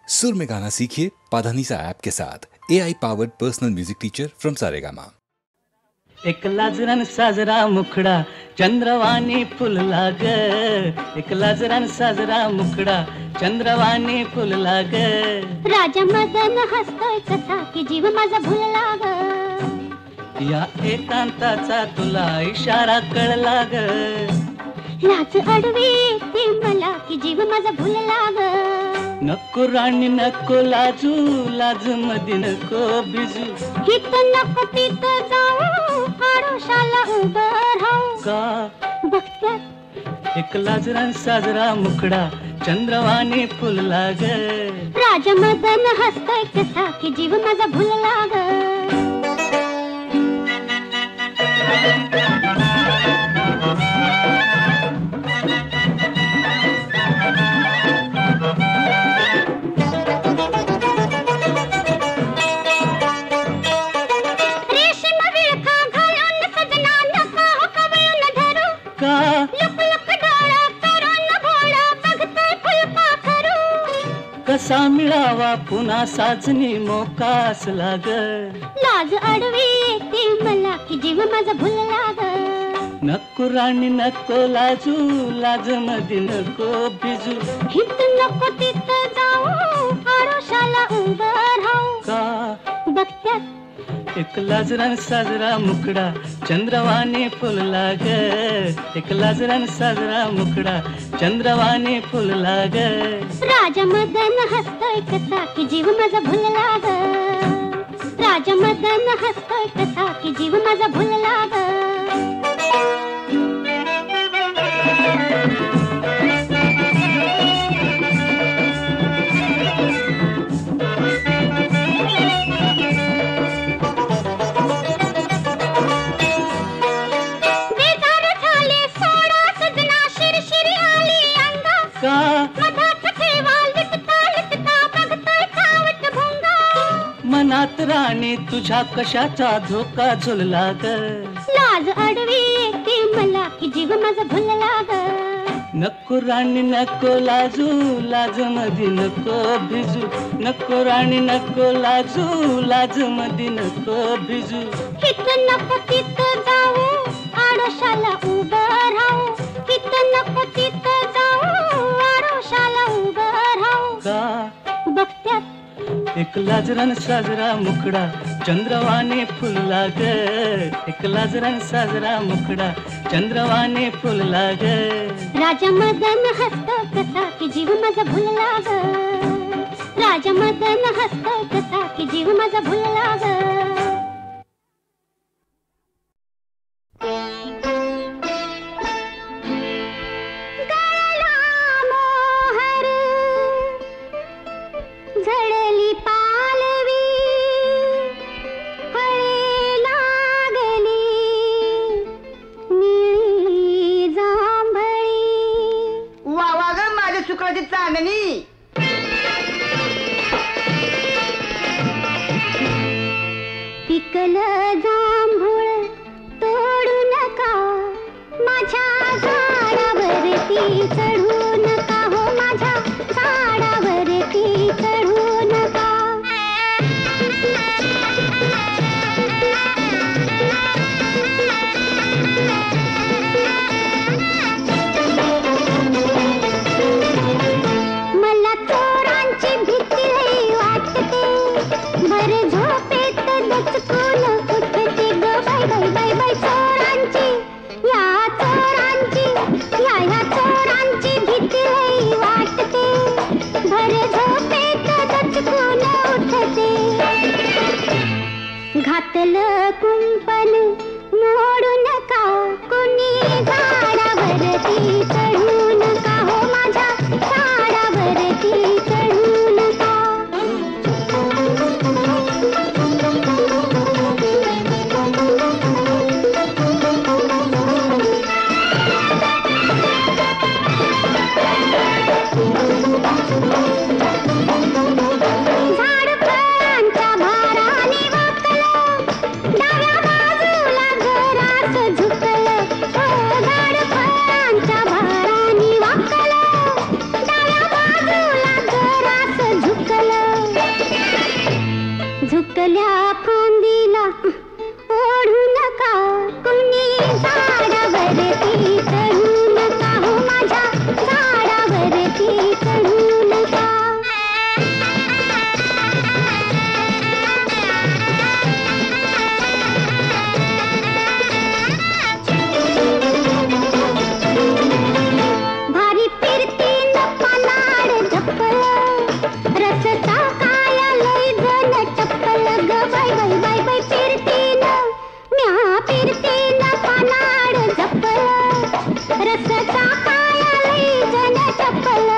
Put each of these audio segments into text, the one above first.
सुर में गाना सीखिए पाधानीसा ऐप के साथ। AI powered personal music teacher from Saregama. एक लाजरान साजरा मुखडा चंद्रवाणी फुलला ग, एक लाजरान साजरा मुखडा चंद्रवाणी फुलला ग. राजा मदन हसतोय कसा की जीव माझा भुलला ग, या एकांताचा तुला इशारा कळला ग. लाज अडवी येते मला की जीव माझा भुलला ग. नको राणी नको लाजू, लाज मध्ये नको बिजू. हित नको तिथं जाऊ, आडोशाला उभं राहू. का बघत्यात एक लाजरान साजरा मुखडा चंद्रवाणी फुलला ग. राजा मदन हसतोय कसा की जीव माझा भुलला ग. कसा मिळावा पुन्हा साजनी मोकास लाग. लाज अडवी येते मला की जीव माझा भुलला ग. नको राणी नको लाजू, लाज मध्ये नको बिजू. हित नको तिथं जाऊ, आडोशाला उभं राहू. का बघत्यात एक लाजरान साजरा मुखडा चंद्रवाणी फुलला ग. एक लाजरान साजरा मुखडा चंद्रवाणी फुलला ग. राजा मदन हसतोय कसा की जीव माझा भुलला ग. राजा मदन हसतोय कसा की जीव माझा भुलला ग. मनात राणी तुझ्या कशाचा धोका झुलला ग. लाज अडवी येते मला की जीव माझा भुलला ग. नको राणी नको लाजू, लाज मध्ये नको भिजू. नको राणी नको लाजू, लाज मध्ये नको भिजू. हित नको तिथं जाऊ, आडोशाला उभं राहू. हित नको तिथं जाऊ, आडोशाला उभं राहू. का बघत्यात एक लाजरान साजरा मुखडा चंद्रवाणी फुलला ग. एक लाजरान साजरा मुखडा चंद्रवाणी फुलला ग. राजा मदन हसतो कसा की जीव माझा भुलला ग. राजा मदन हसतो कसा की जीव माझा भुलला ग. झडली पालवी फळे लागली निळी जांभळी. वा वा ग माझ्या शुक्राची चांदणी. पिकलं जांभूळ तोडू नका, माझ्या झाडावरती चढू नका. हो माझ्या झाडावरती चढू नका. मला चोरांची भीती वाटते, भर झोपेत दचकून उठते ग. बाय बाय बाय बाय चोरांची, या चोरांची, या चोरांची भीती वाटते, भर झोपेत दचकून उठते. घातलं कुंपण मोडू नका, कोणी झाडावरती चढू नका. हो माझ्या झाडावरती चढू नका. झाड फळांच्या भाराने वाकलं, डाव्या बाजूला सुकल्या फांदीला ओढू नका कुणी झाडावरती चढू नका हो माझ्या झाडावरती चढू नका भारी फिरती न पानाड चप्पल रसता काया लय जण चप्पल ग बाय बाय बाय बाय फिरती न म्या फिरती न पानाड चप्पल रसता काया लय जण चप्पल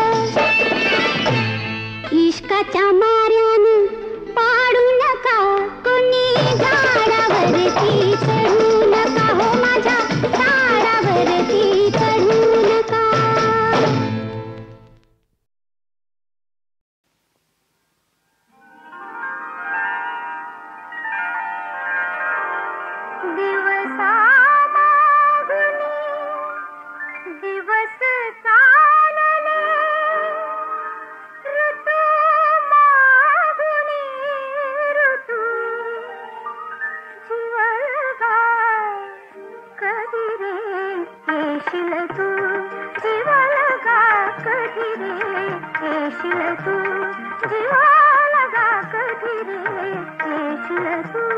इश्काच्या मार्यानं पाडू नका कोणी झाडावरती चढू नका हो माझ्या झाडावरती चढू नका दिवस चालले ऋतू मागुनी ऋतू जीवलगा कधी रे येशील तू जीवलगा कधी रे येशील तू जीवलगा कधी रे येशील तू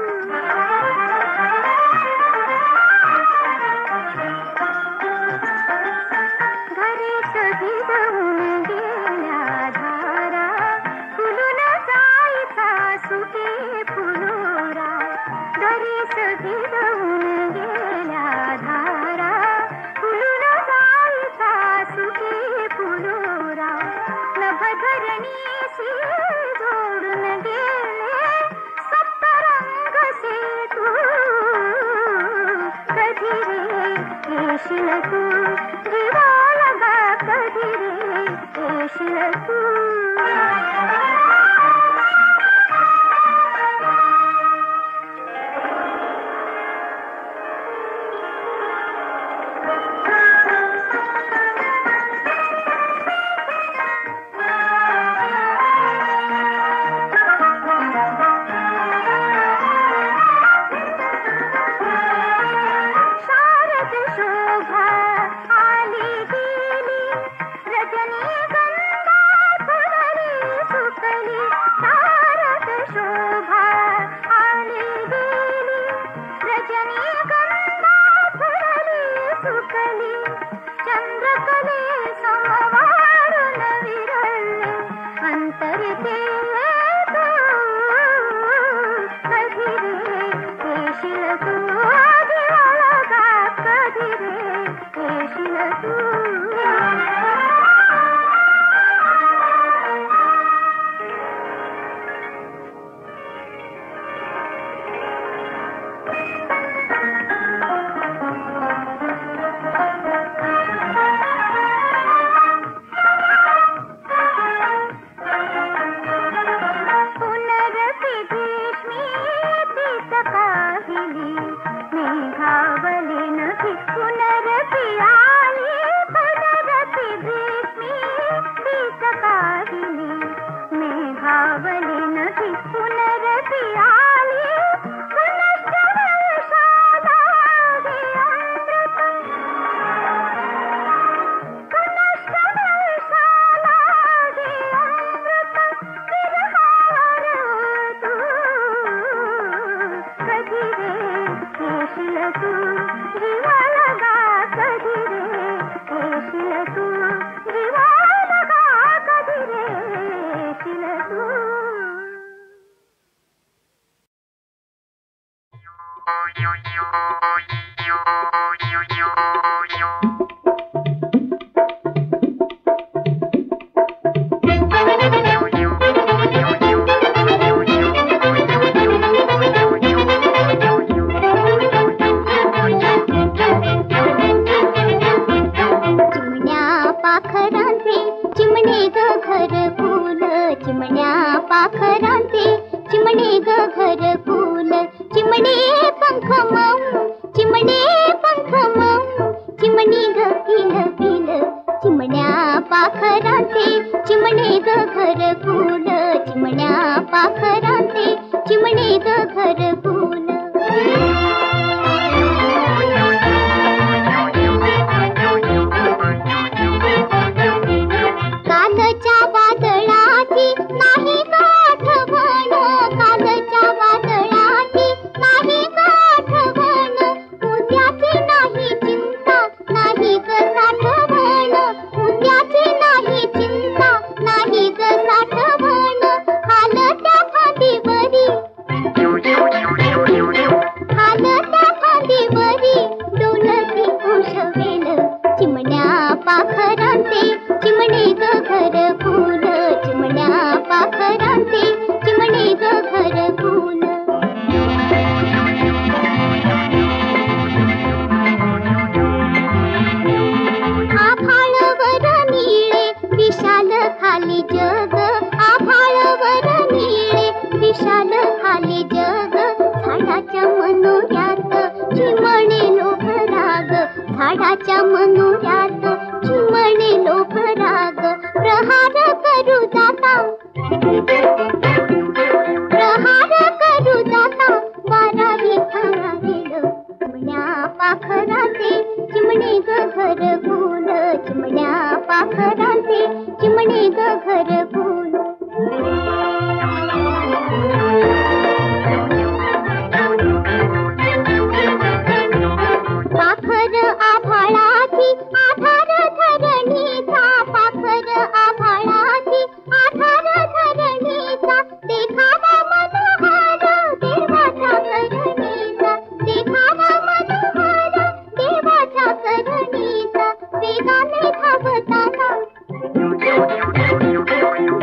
पाखरांचे चिमणे चिमणे ग घरकुल. कालच्या वादळाची नाही ग आठवण, कालच्या वादळाची नाही ग आठवण, उद्याची नाही चिंता नाही ग साठवण, उद्याची नाही चिंता नाही ग साठवण. हालत्या फांदीवरी हालत्या फांदीवरी डोलती उशवेल चिमण्या पाखरांचे चिमणे ग घरकुल, चिमण्या पाखरांचे चिमणे ग घरकुल. आभाळवर निळे विशाल खाली जग, आभाळवर निळे विशाल खाली जग, झाडाच्या मनोऱ्यात चिमणे लोभ राग, झाडाच्या मनोऱ्यात चिमणे लोभ राग. प्रहार करू जाता प्रहार करू जाता वारावी थरारेल चिमण्या पाखरांचे चिमणे ग घरकुल, चिमण्या पाखरांचे चिमणे ग घरकुल. पाखर आभाळाची आधार धरणीचा, पाखर आभाळाची आधार धरणीचा, देखावा मनोहर देवाच्या करणीचा, देखावा मनोहर देवाच्या करणीचा. वेगाने धावताना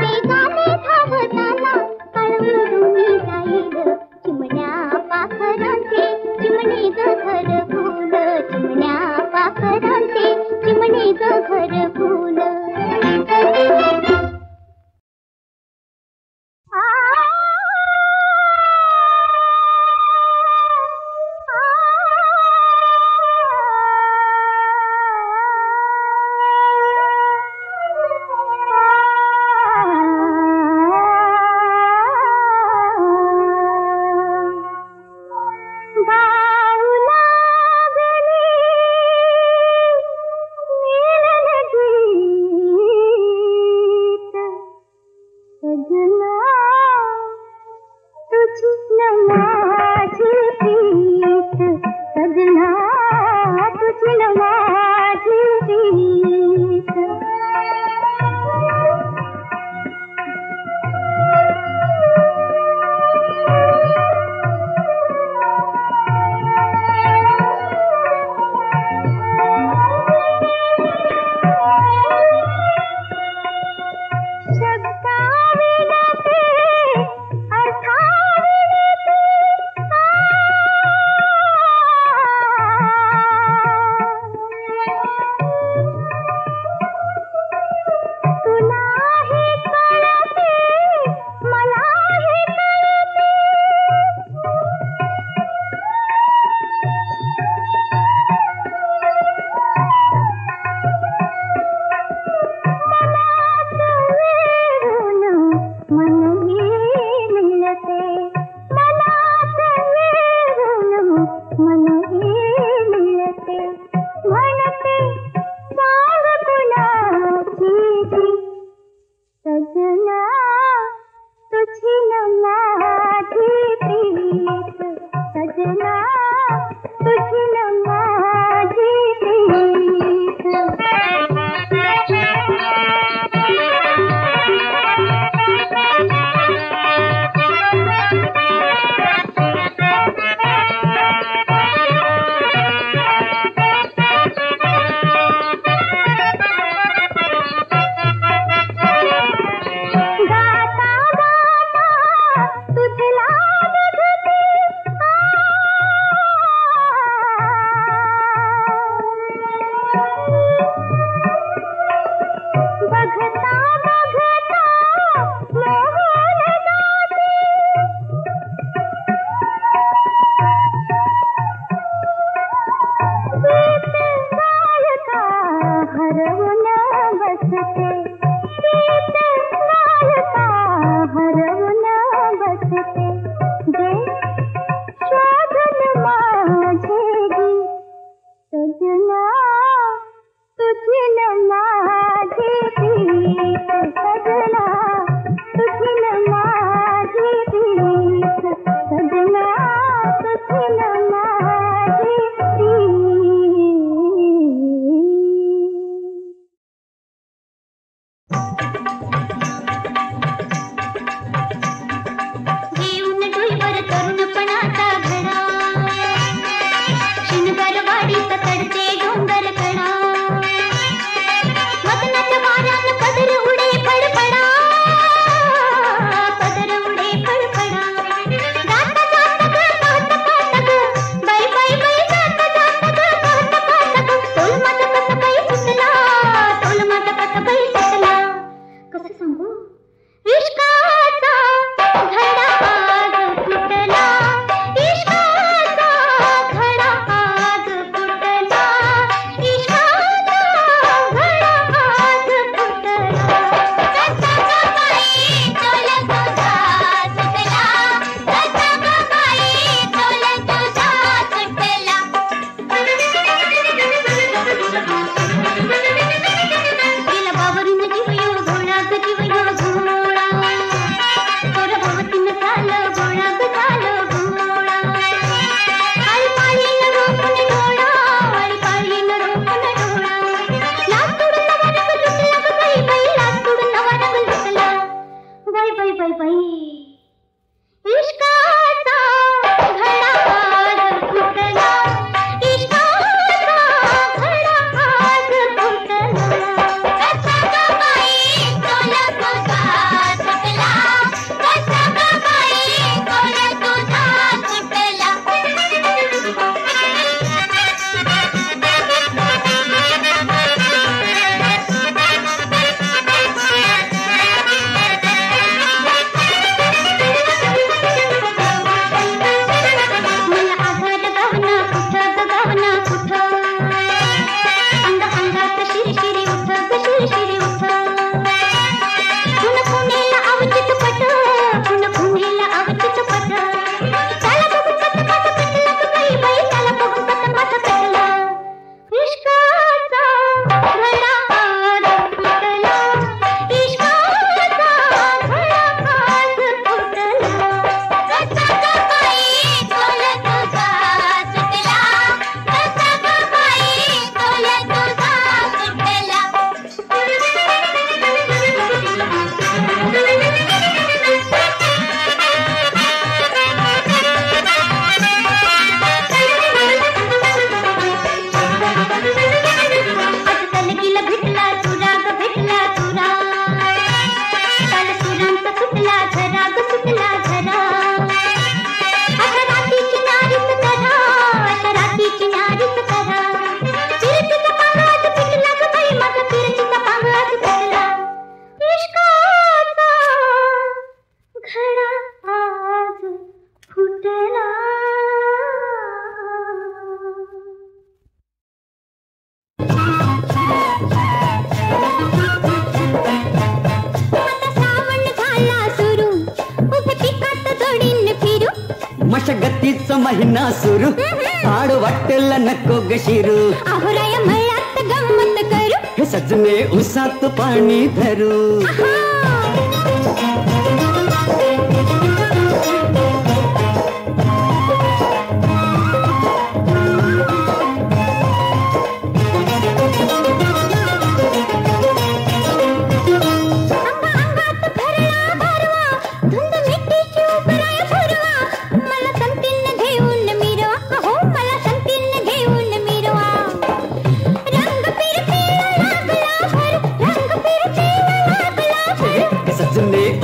वेगाने धावताना कळवळून जाईल चिमण्या पाखरांचे चिमणे ग घरकुल, चिमण्या पाखरांचे चिमणे ग घरकुल. बाई बाई इश्काचा घडा आज फुटला इश्काचा घडा आज फुटला कसा ग बाई तोला तुझा सुटला कसा ग बाई तोला तुझा सुटला मशगतीचा महिना सुरू आड वाटेल नको ग शिरू आहुराय मळ्यात गंमत करू हे सजने उसात पाणी धरू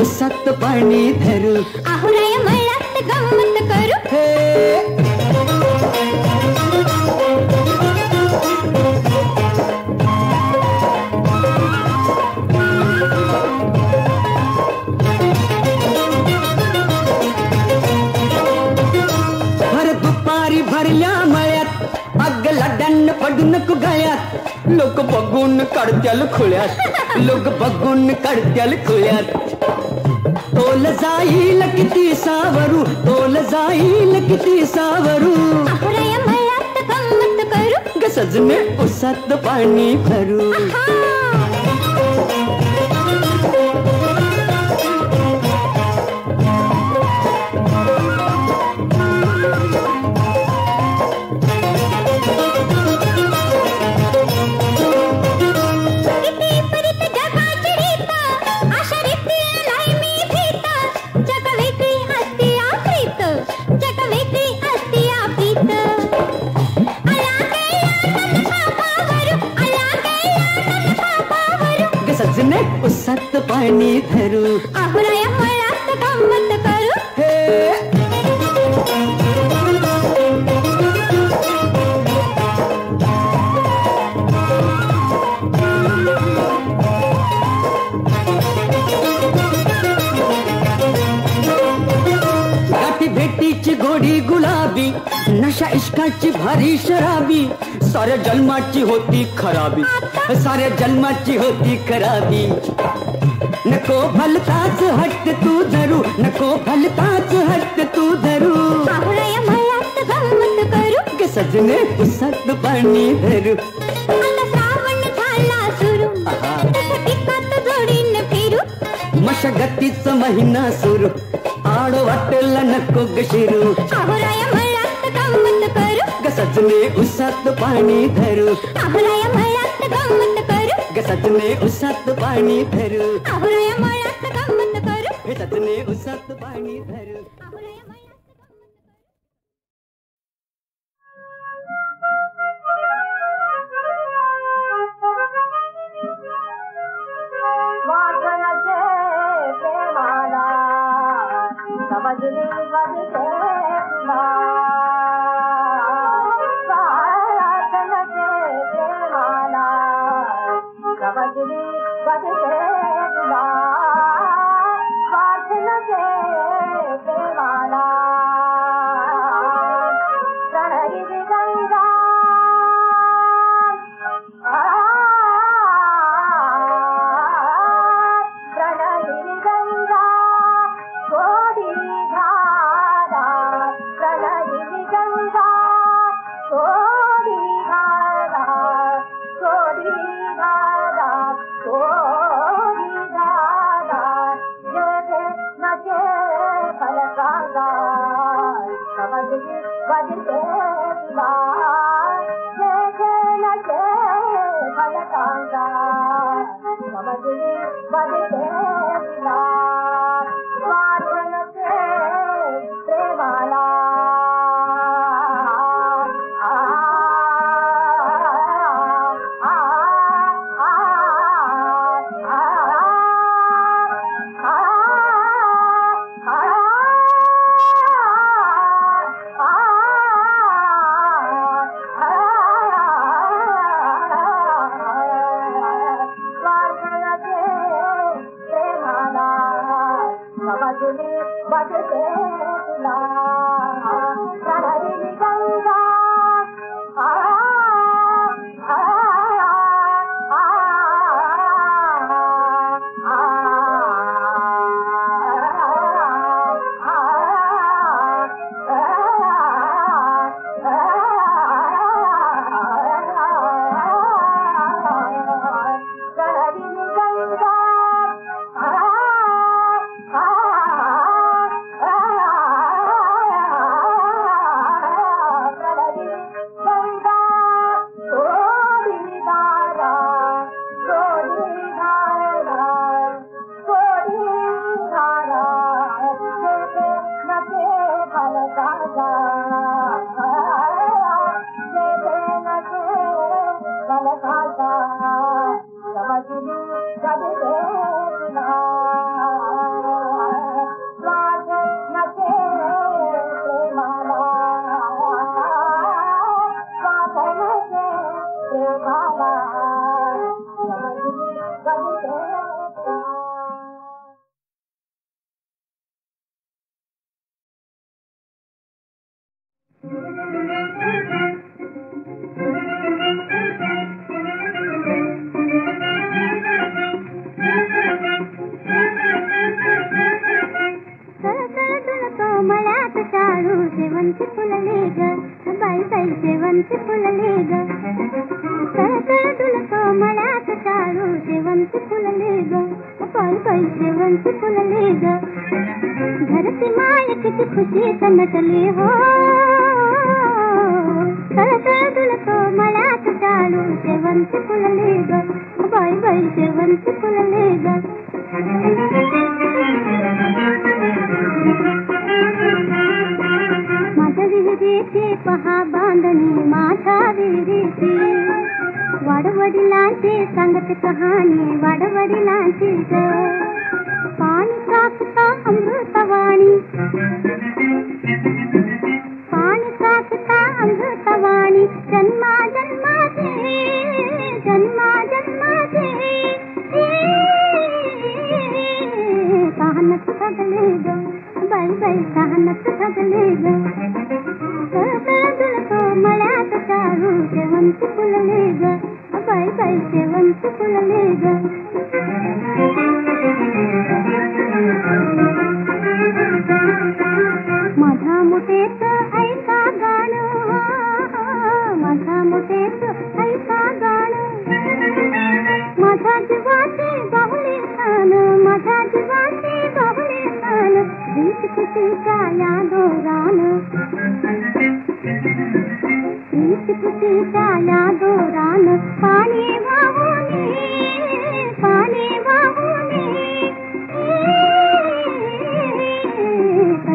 उसात पाणी धरू आहुराय मळ्यात गंमत करू भर दुपारी भरल्या मळ्यात अग लाड्यान पडू नको गळ्यात लोक बघून काढत्याल खुळ्यात लोक बघून काढत्याल खुळ्यात तोल जाईल किती सावरू तोल जाईल किती सावरू आहुराय मळ्यात गंमत करू ग सजने उसात पाणी भरू सजने उसात पाणी धरू आहुराय मळ्यात गंमत करू गाठी भेटीची गोडी गुलाबी नशा इश्काची भारी शराबी साऱ्या जन्माची होती खराबी साऱ्या जन्माची होती खराबी नको भलताच हट्ट तू धरू नको भलताच हट्ट तू धरू आहुराय मळ्यात गंमत करू ग सजने उसात पाणी धरू आता श्रावण झाला सुरू तसं पिकात जोडीन फिरू मशगतीचा महिना सुरू आड वाटेल नको ग शिरू आहुराय मळ्यात गंमत करू ग सजने उसात पाणी धरू आहुराय मळ्यात गंमत करू ग सजने उसात पाणी धरू आहुराय मळ्यात गंमत करू ततने उसात पाणी धर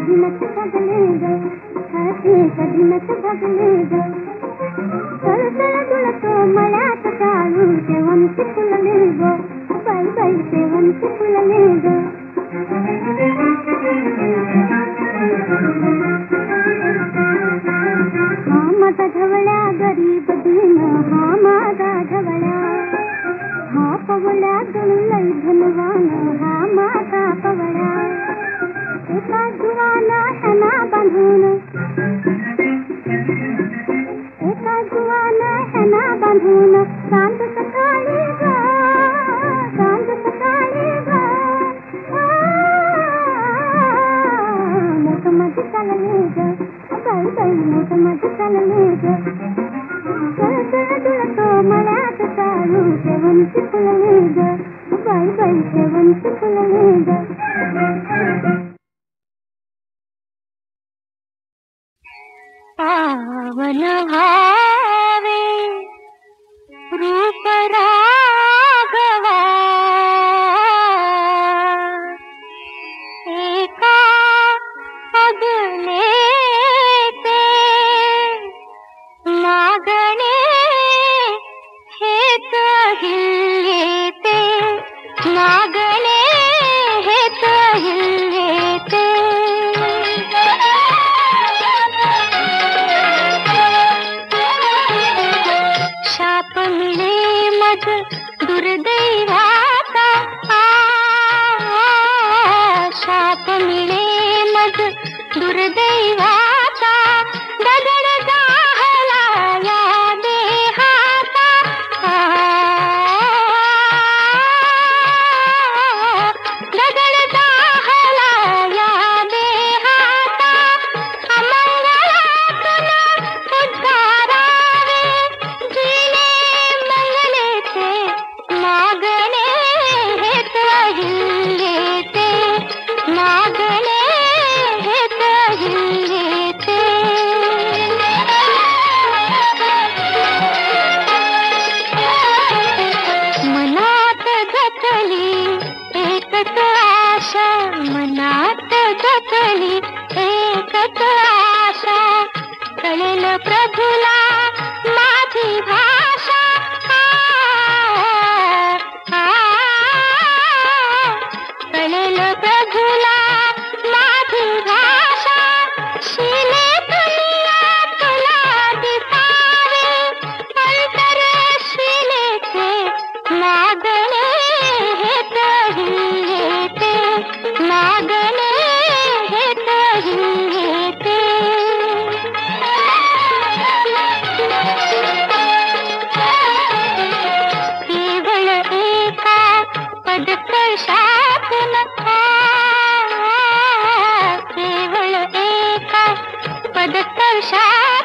कधीनच भागले ग छाती कधीनच भागले ग सळसळ दुळतो मळ्यात चालू शेवंती फुलले ग बाई बाई शेवंती फुलले ग हा माझा ढवळ्या गरीब दिन हा माझा ढवळ्या हा पवळ्या लई धनवान हा माझा पवळ्या एका जुवाना ह्याना बांधून एका जुवाना ह्याना बांधून सांज सकाळी ग सांज सकाळी ग मोठ माझी चालले ग बाई बाई मोठ माझी चालले ग सळसळ दुळतो मळ्यात चालू शेवंती फुलले ग बाई बाई शेवंती फुलले ग पावन भावे रूप राघवा एका अगले ते मागणे हेत हिल्ले ते मागणे हेत हिल्ले ते शाप मिळे मज दुर्दैवाचा शाप मिळे मज दुर्दैवाचा दगड जाहला या देहाचा दगड जाहला या देहाचा अमंगलातून उद्धारावे जिने मंगलेचे मागणे हेत हिल्ले ते मागणे हेत हिल्ले ते मनात जतली एकच आशा मनात जतली एकच आशा कळेल प्रभूला माझी भाषा कळेल प्रभूला माझी भाषा शिले तुला तुला दिसावे अंतर शिलेचे मागणे हेत हिल्ले ते मागणे हेत हिल्ले ते केवळ एका पदस्पर्शातून केवळ एका पदस्पर्शातून